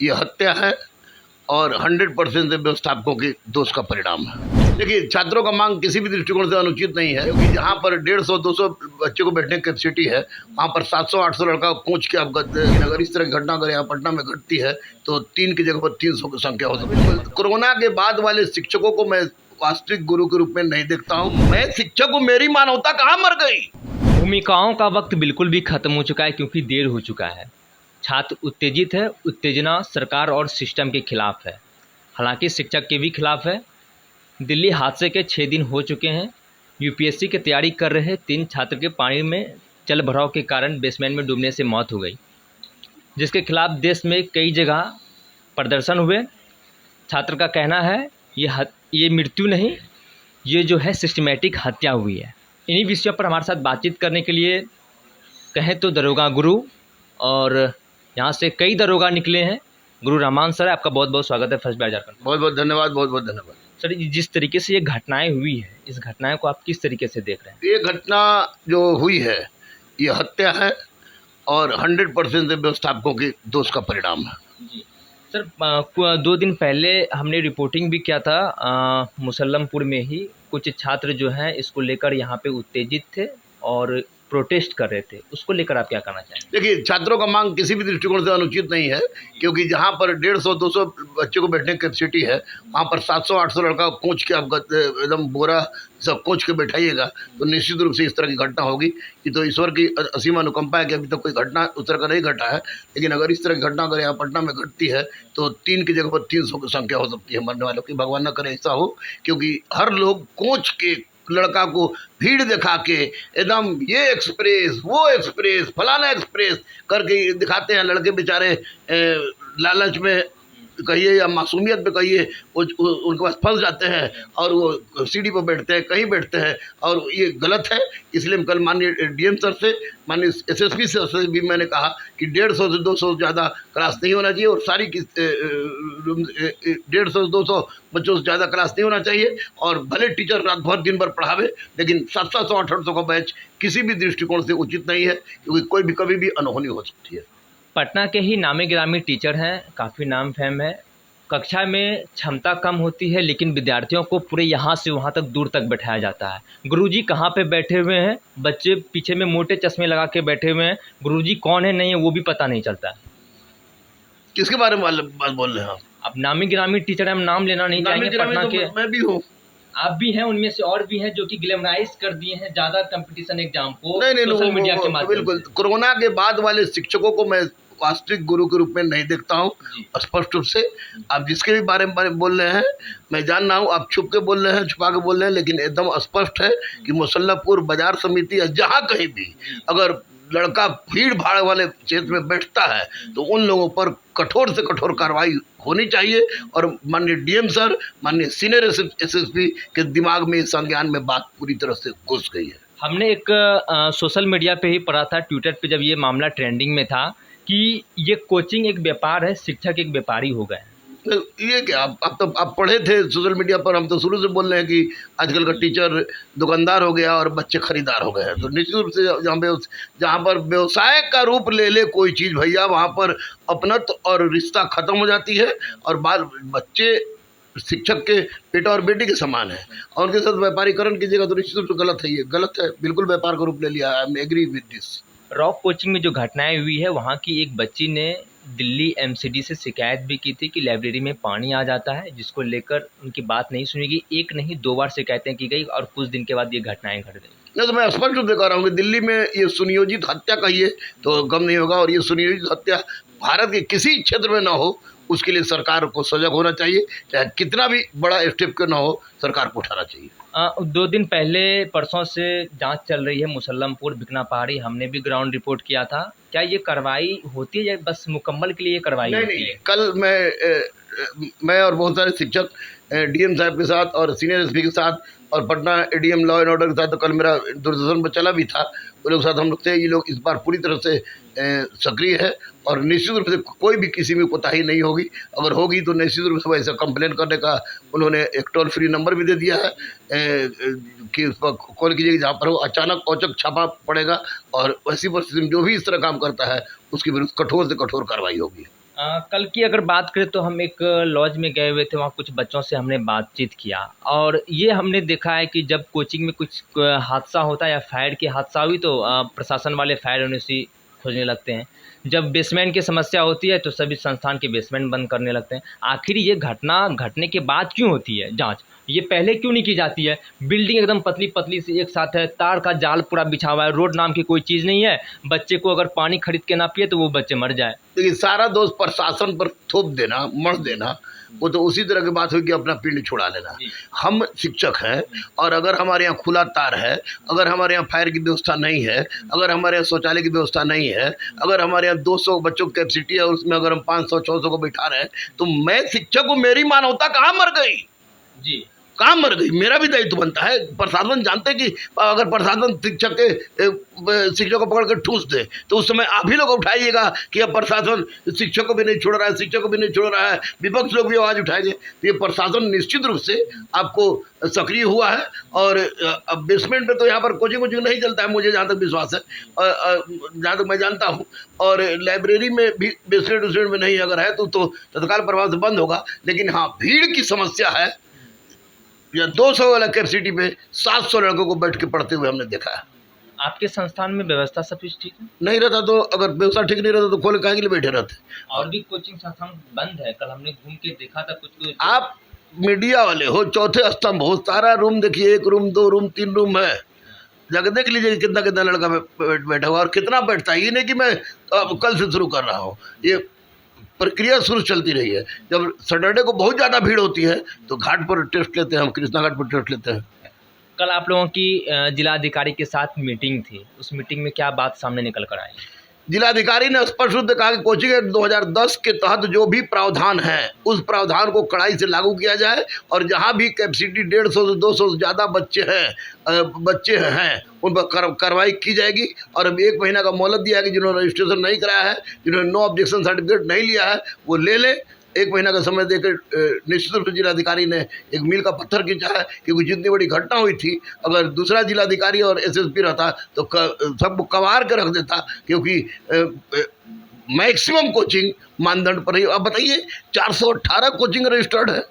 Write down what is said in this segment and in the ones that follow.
ये हत्या है और 100% व्यवस्थापकों के दोष का परिणाम है। देखिए, छात्रों का मांग किसी भी दृष्टिकोण से अनुचित नहीं है, क्योंकि जहाँ पर 150-200 बच्चे को बैठने की कैपेसिटी है, वहाँ पर 700-800 लड़का कोच के अवगत। अगर इस तरह की घटना अगर यहाँ पटना में घटती है तो 3 की जगह पर 300 की संख्या हो सकती है। कोरोना के बाद वाले शिक्षकों को मैं वास्तविक गुरु के रूप में नहीं देखता हूँ। मैं शिक्षक हूँ, मेरी मानवता कहाँ मर गई? भूमिकाओं का वक्त बिल्कुल भी खत्म हो चुका है, क्योंकि देर हो चुका है। छात्र उत्तेजित है, उत्तेजना सरकार और सिस्टम के खिलाफ है, हालांकि शिक्षक के भी खिलाफ है। दिल्ली हादसे के 6 दिन हो चुके हैं। यूपीएससी की तैयारी कर रहे 3 छात्र के पानी में जल भराव के कारण बेसमेंट में डूबने से मौत हो गई, जिसके खिलाफ देश में कई जगह प्रदर्शन हुए। छात्र का कहना है ये मृत्यु नहीं, ये जो है सिस्टमेटिक हत्या हुई है। इन्हीं विषयों पर हमारे साथ बातचीत करने के लिए कहें तो दरोगा गुरु, और यहाँ से कई दरोगा निकले हैं। गुरु रहमान सर, आपका बहुत बहुत स्वागत है फर्स्ट बार झारखंड। बहुत बहुत धन्यवाद, बहुत बहुत धन्यवाद सर। जिस तरीके से ये घटनाएं हुई है, इस घटनाएं को आप किस तरीके से देख रहे हैं? ये घटना जो हुई है ये हत्या है और 100% व्यवस्थापकों के दोष का परिणाम है। जी सर, 2 दिन पहले हमने रिपोर्टिंग भी किया था। मुसल्लमपुर में ही कुछ छात्र जो हैं इसको लेकर यहाँ पे उत्तेजित थे और प्रोटेस्ट कर रहे थे, उसको लेकर आप क्या कहना चाहेंगे? देखिए, छात्रों का मांग किसी भी दृष्टिकोण से अनुचित नहीं है, क्योंकि जहाँ पर 150-200 बच्चे को बैठने की कैपेसिटी है, वहाँ पर 700-800 लड़का कोच के अवगत एकदम बोरा सब कोच के बैठाइएगा तो निश्चित रूप से इस तरह की घटना होगी। ये तो ईश्वर की असीम अनुकंपा है कि अभी तक कोई घटना उस तरह का नहीं घटा है, लेकिन अगर इस तरह की घटना अगर यहाँ पटना में घटती है तो 3 की जगह पर 300 की संख्या हो सकती है मरने वालों की। भगवान न करे ऐसा हो, क्योंकि हर लोग कोच के लड़का को भीड़ दिखा के एकदम ये एक्सप्रेस, वो एक्सप्रेस, फलाना एक्सप्रेस करके दिखाते हैं। लड़के बेचारे लालच में कहिए या मासूमियत में कहिए वो उनके पास फंस जाते हैं और वो सीढ़ी पर बैठते हैं, कहीं बैठते हैं, और ये गलत है। इसलिए कल माननीय डीएम सर से, माननीय एसएसपी सर से भी मैंने कहा कि 150 से 200 ज़्यादा क्लास नहीं होना चाहिए, और सारी 150 से 200 बच्चों से ज़्यादा क्लास नहीं होना चाहिए। और भले टीचर रात भर दिन भर पढ़ावे, लेकिन 700-800 का बैच किसी भी दृष्टिकोण से उचित नहीं है, क्योंकि कोई भी कभी भी अनहोनी हो सकती है। पटना के ही नामी गिरामी टीचर हैं, काफ़ी नाम फेम है। कक्षा में क्षमता कम होती है, लेकिन विद्यार्थियों को पूरे यहाँ से वहाँ तक दूर तक बैठाया जाता है। गुरुजी कहाँ पे बैठे हुए हैं, बच्चे पीछे में मोटे चश्मे लगा के बैठे हुए हैं। गुरुजी कौन है नहीं है वो भी पता नहीं चलता। किसके बारे में बात बोल रहे हैं आप? अब नामी गिरामी टीचर, हम नाम लेना नहीं चाहेंगे। पटना के मैं भी हूँ, आप भी हैं, उनमें से और भी हैं जो कि ग्लैमराइज कर दिए हैं ज़्यादा कंपटीशन एग्जाम को नहीं, सोशल मीडिया के माध्यम से। बिल्कुल, कोरोना के बाद वाले शिक्षकों को मैं वास्तविक गुरु के रूप में नहीं देखता हूँ, स्पष्ट रूप से। आप जिसके भी बारे में बोल रहे हैं मैं जान रहा हूँ, आप छुप के बोल रहे हैं, छुपा के बोल रहे हैं, लेकिन एकदम स्पष्ट है कि मुसल्लमपुर बाजार समिति या जहाँ कहीं भी अगर लड़का भीड़ भाड़ वाले क्षेत्र में बैठता है तो उन लोगों पर कठोर से कठोर कार्रवाई होनी चाहिए। और माननीय डीएम सर, माननीय सीनियर एसएसपी के दिमाग में, संज्ञान में बात पूरी तरह से घुस गई है। हमने एक सोशल मीडिया पे ही पढ़ा था, ट्विटर पे जब ये मामला ट्रेंडिंग में था, कि ये कोचिंग एक व्यापार है, शिक्षक एक व्यापारी हो गए। ये क्या, आप पढ़े थे सोशल मीडिया पर, हम तो शुरू से बोल रहे हैं कि आजकल का टीचर दुकानदार हो गया और बच्चे खरीदार हो गए हैं। तो निश्चित रूप से जहाँ पर व्यवसाय का रूप ले ले कोई चीज़ भैया, वहाँ पर अपनत्व और रिश्ता खत्म हो जाती है, और बच्चे शिक्षक के बेटा और बेटी के समान है, और उनके साथ व्यापारीकरण कीजिएगा तो निश्चित रूप से गलत है। ये गलत है, बिल्कुल व्यापार का रूप ले लिया। I am agree with this. Rock coaching में जो घटनाएं हुई है, वहाँ की एक बच्ची ने दिल्ली एमसीडी से शिकायत भी की थी कि लाइब्रेरी में पानी आ जाता है, जिसको लेकर उनकी बात नहीं सुनी गई। 1 नहीं 2 बार शिकायतें की गई और कुछ दिन के बाद ये घटनाएं घट गई। नहीं, तो मैं स्पष्ट रूप से कह रहा हूँ कि दिल्ली में ये सुनियोजित हत्या कहिए तो कम नहीं होगा, और ये सुनियोजित हत्या भारत के किसी क्षेत्र में ना हो, उसके लिए सरकार को सजग होना चाहिए। चाहे कितना भी बड़ा स्टेप क्यों ना हो, सरकार को उठाना चाहिए। 2 दिन पहले, परसों से जांच चल रही है मुसल्लमपुर बिकना पहाड़ी, हमने भी ग्राउंड रिपोर्ट किया था। क्या ये कार्रवाई होती है या बस मुकम्मल के लिए ये कार्रवाई होती है? कल मैं और बहुत सारे शिक्षक डीएम साहब के साथ और सीनियर एसपी के साथ और Patna ADM law and order के साथ, तो कल मेरा दूरदर्शन पर चला भी था, वो लोग साथ हम लोग थे। ये लोग इस बार पूरी तरह से सक्रिय है, और निश्चित रूप से कोई भी किसी में कोताही नहीं होगी। अगर होगी तो निश्चित रूप से वैसा कंप्लेन करने का उन्होंने एक टोल फ्री नंबर भी दे दिया है कि उस पर कॉल कीजिएगा, जहाँ पर वो अचानक औचक छापा पड़ेगा, और ऐसी परिस्थिति में जो भी इस तरह काम करता है उसके विरुद्ध कठोर से कठोर कार्रवाई होगी। कल की अगर बात करें तो हम एक लॉज में गए हुए थे, वहाँ कुछ बच्चों से हमने बातचीत किया और ये हमने देखा है कि जब कोचिंग में कुछ हादसा होता है या फायर की हादसा हुई तो प्रशासन वाले फायर यूनिवर्सिटी खोजने लगते हैं। जब बेसमेंट की समस्या होती है तो सभी संस्थान के बेसमेंट बंद करने लगते हैं। आखिर ये घटना घटने के बाद क्यों होती है जांच? ये पहले क्यों नहीं की जाती है? बिल्डिंग एकदम पतली पतली सी एक साथ है, तार का जाल पूरा बिछा हुआ है, रोड नाम की कोई चीज़ नहीं है। बच्चे को अगर पानी खरीद के ना पिए तो वो बच्चे मर जाए। देखिए, सारा दोष प्रशासन पर थोप देना, मढ़ देना, वो तो उसी तरह की बात हुई कि अपना पिंड छुड़ा लेना। हम शिक्षक हैं और अगर हमारे यहाँ खुला तार है, अगर हमारे यहाँ फायर की व्यवस्था नहीं है, अगर हमारे यहाँ शौचालय की व्यवस्था नहीं है, अगर हमारे यहाँ 200 बच्चों की कैपेसिटी है और उसमें अगर हम 500-600 को बैठा रहे हैं, तो मैं शिक्षक को, मेरी मानवता कहाँ मर गई? जी, कहाँ मर गई? मेरा भी दायित्व बनता है। प्रशासन जानते कि अगर प्रशासन शिक्षक को पकड़ कर ठूस दे तो उस समय आप ही लोग उठाइएगा कि अब प्रशासन शिक्षक को भी नहीं छोड़ रहा है, शिक्षक को भी नहीं छोड़ रहा है, विपक्ष लोग भी आवाज़ उठाएंगे। तो ये प्रशासन निश्चित रूप से आपको सक्रिय हुआ है। और अब बेसमेंट में तो यहाँ पर कोचिंग नहीं चलता है, मुझे जहाँ तक विश्वास है, जहाँ तक मैं जानता हूँ। और लाइब्रेरी में भी बेसमेंट में नहीं अगर है तो तत्काल प्रभाव से बंद होगा। लेकिन हाँ, भीड़ की समस्या है। या 200 वाला कैपेसिटी पे 700 लड़कों को बैठ के पढ़ते हुए हमने देखा है। आपके संस्थान में व्यवस्था सब कुछ ठीक है? नहीं रहता तो, अगर व्यवस्था ठीक नहीं रहता तो खोले काहे के लिए बैठे रहते? और भी कोचिंग संस्थान बंद है, कल हमने घूम के देखा था कुछ। आप मीडिया वाले हो, चौथे स्तंभ हो, सारा रूम देखिए, 1 रूम 2 रूम 3 रूम है, जाकर देख लीजिए कितना कितना लड़का बैठा हुआ और कितना बैठता है। ये नहीं कि मैं कल से शुरू कर रहा हूँ, ये प्रक्रिया शुरू चलती रही है। जब सैटरडे को बहुत ज़्यादा भीड़ होती है तो घाट पर टेस्ट लेते हैं, हम कृष्णा घाट पर टेस्ट लेते हैं। कल आप लोगों की जिलाधिकारी के साथ मीटिंग थी, उस मीटिंग में क्या बात सामने निकल कर आई? जिलाधिकारी ने स्पष्ट रूप से कहा कि कोचिंग एक्ट 2010 के तहत जो भी प्रावधान है उस प्रावधान को कड़ाई से लागू किया जाए और जहां भी कैपेसिटी 150 से 200 से ज़्यादा बच्चे हैं उन पर कार्रवाई की जाएगी। और अब 1 महीना का मोहलत दिया है कि जिन्होंने रजिस्ट्रेशन नहीं कराया है, जिन्होंने नो ऑब्जेक्शन सर्टिफिकेट नहीं लिया है, वो ले लें। 1 महीना का समय देकर निश्चित रूप से जिलाधिकारी ने एक मील का पत्थर खींचा है, क्योंकि जितनी बड़ी घटना हुई थी, अगर दूसरा जिलाधिकारी और एसएसपी रहता तो सबको कवार के रख देता, क्योंकि मैक्सिमम कोचिंग मानदंड पर ही। अब बताइए, 418 कोचिंग रजिस्टर्ड है,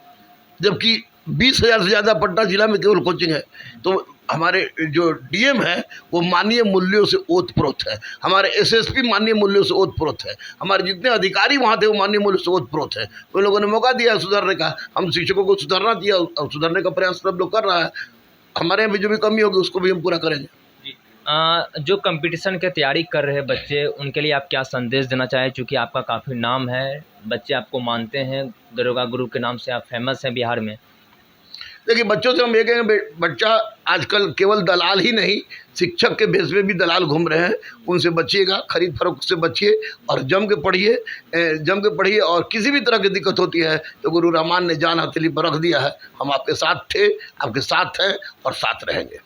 जबकि 20,000 से ज़्यादा पटना जिला में केवल कोचिंग है। तो हमारे जो डीएम है वो मानवीय मूल्यों से ओतप्रोत है, हमारे एसएसपी मानवीय मूल्यों से ओतप्रोत है, हमारे जितने अधिकारी वहाँ थे वो मानवीय मूल्यों से ओतप्रोत है। उन लोगों ने मौका दिया सुधारने का, हम शिक्षकों को सुधारना दिया और सुधारने का प्रयास सब लोग कर रहा है। हमारे यहाँ भी जो भी कमी होगी उसको भी हम पूरा करेंगे। जो कंपटीशन की तैयारी कर रहे बच्चे, उनके लिए आप क्या संदेश देना चाहें? चूँकि आपका काफ़ी नाम है, बच्चे आपको मानते हैं, दरोगा गुरु के नाम से आप फेमस हैं बिहार में। देखिए, बच्चों से हम ये कहेंगे, बच्चा आजकल केवल दलाल ही नहीं, शिक्षक के भेष में भी दलाल घूम रहे हैं, उनसे बचिएगा, खरीद फरोख्त से बचिए और जम के पढ़िए। और किसी भी तरह की दिक्कत होती है तो गुरु रहमान ने जान हथेली पर रख दिया है, हम आपके साथ थे, आपके साथ हैं और साथ रहेंगे।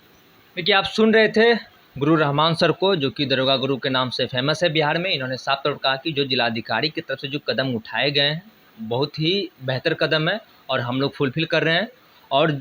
देखिए, आप सुन रहे थे गुरु रहमान सर को, जो कि दरोगा गुरु के नाम से फेमस है बिहार में। इन्होंने साफ तौर पर कहा कि जो जिलाधिकारी की तरफ से जो कदम उठाए गए हैं बहुत ही बेहतर कदम है और हम लोग फुलफिल कर रहे हैं। और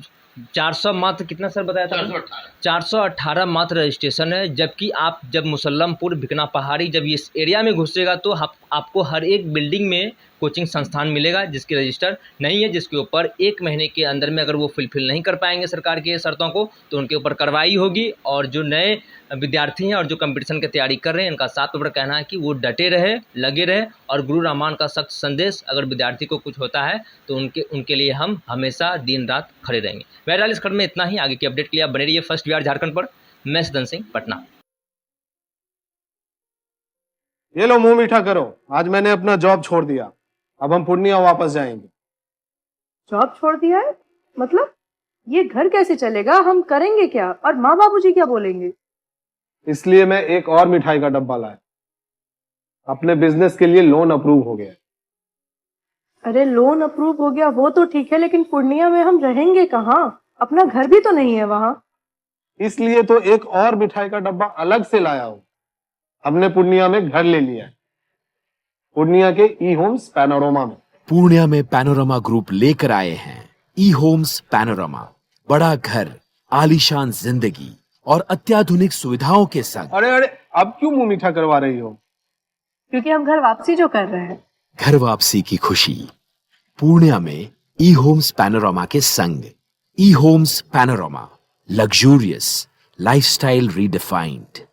400 मात्र, कितना सर बताया था? 418 मात्र रजिस्ट्रेशन है। जबकि आप जब मुसल्लमपुर, भिकना पहाड़ी जब इस एरिया में घुसेगा तो आपको हर एक बिल्डिंग में कोचिंग संस्थान मिलेगा जिसकी रजिस्टर नहीं है, जिसके ऊपर 1 महीने के अंदर में अगर वो फुलफिल नहीं कर पाएंगे सरकार की शर्तों को तो उनके ऊपर कार्रवाई होगी। और जो नए विद्यार्थी हैं और जो कंपटीशन की तैयारी कर रहे हैं, इनका साफ तौर पर कहना है कि वो डटे रहे, लगे रहे। और गुरु रहमान का सख्त संदेश, अगर विद्यार्थी को कुछ होता है तो उनके लिए हम हमेशा दिन रात खड़े रहेंगे। बहरहाल इस खंड में इतना ही। आगे की अपडेट के लिए आप बने रहिए फर्स्ट बिहार झारखंड पर। मैं सदन सिंह, पटना। ये लो, मुंह मीठा करो, आज मैंने अपना जॉब छोड़ दिया, अब हम पूर्णिया वापस जाएंगे। जॉब छोड़ दिया है? मतलब ये घर कैसे चलेगा? हम करेंगे क्या? और माँ बाबूजी क्या बोलेंगे? इसलिए मैं एक और मिठाई का डब्बा लाया, अपने बिजनेस के लिए लोन अप्रूव हो गया। अरे लोन अप्रूव हो गया वो तो ठीक है, लेकिन पूर्णिया में हम रहेंगे कहाँ? अपना घर भी तो नहीं है वहाँ। इसलिए तो एक और मिठाई का डब्बा अलग से लाया हूँ। हमने पूर्णिया में घर ले लिया है, पूर्णिया के ई होम्स पैनोरमा में। पूर्णिया में पैनोरमा ग्रुप लेकर आए हैं ई होम्स पैनोरमा। बड़ा घर, आलीशान जिंदगी और अत्याधुनिक सुविधाओं के संग। अरे अब क्यों मुंह मीठा करवा रही हो? क्योंकि हम घर वापसी जो कर रहे हैं। घर वापसी की खुशी। पूर्णिया में ई होम्स पैनोरामा के संग। E Homes Panorama, luxurious lifestyle redefined.